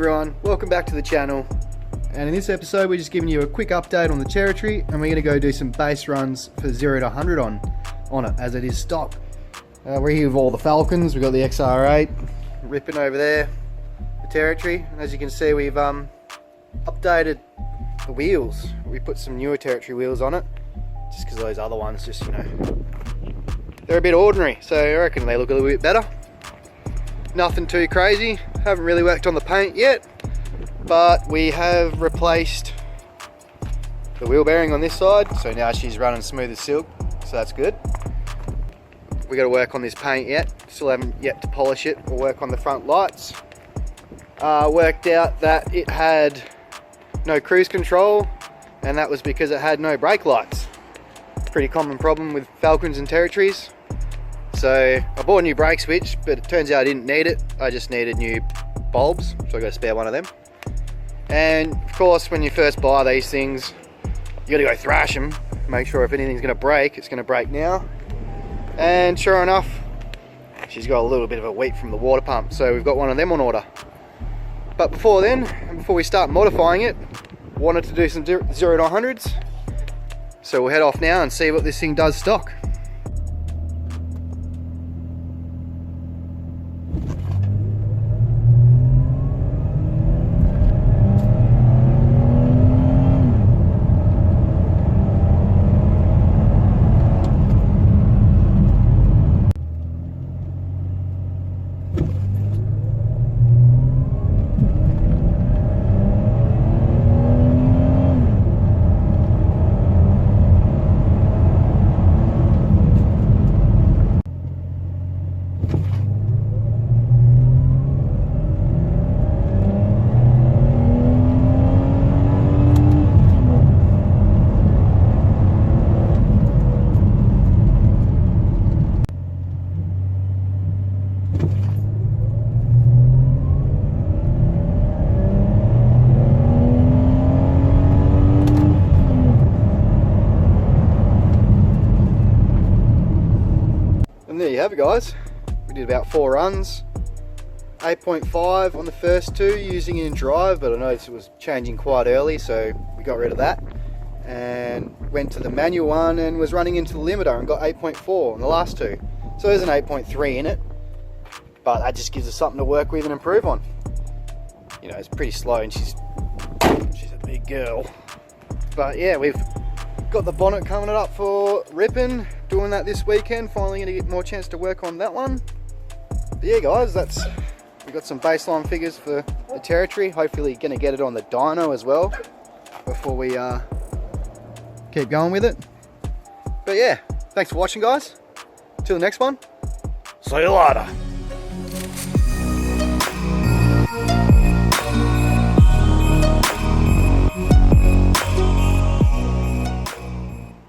everyone, welcome back to the channel. And in this episode we're just giving you a quick update on the Territory, and we're going to go do some base runs for 0 to 100 on it as it is stock. We're here with all the Falcons. We've got the XR8 ripping over there, the Territory, and as you can see we've updated the wheels. We put some newer Territory wheels on it just because those other ones just, you know, they're a bit ordinary, so I reckon they look a little bit better. Nothing too crazy, haven't really worked on the paint yet, but we have replaced the wheel bearing on this side, so now she's running smooth as silk, so that's good. We got to work on this paint yet, still haven't yet to polish it or work on the front lights. Worked out that it had no cruise control, and that was because it had no brake lights. Pretty common problem with Falcons and Territories. So I bought a new brake switch, but it turns out I didn't need it. I just needed new bulbs, so I got to spare one of them. And of course, when you first buy these things, you got to go thrash them, make sure if anything's going to break, it's going to break now. And sure enough, she's got a little bit of a weep from the water pump, so we've got one of them on order. But before then, and before we start modifying it, wanted to do some 0 to 100s. So we'll head off now and see what this thing does stock. And there you have it, guys. We did about 4 runs, 8.5 on the first 2 using it in drive, but I noticed it was changing quite early, so we got rid of that and went to the manual one and was running into the limiter and got 8.4 on the last 2. So there's an 8.3 in it, but that just gives us something to work with and improve on. You know, it's pretty slow and she's a big girl. But yeah, we've got the bonnet coming up for ripping, doing that this weekend, finally going to get more chance to work on that one. But yeah guys, we got some baseline figures for the Territory, hopefully going to get it on the dyno as well before we keep going with it. But yeah, thanks for watching guys, till the next one, see you later.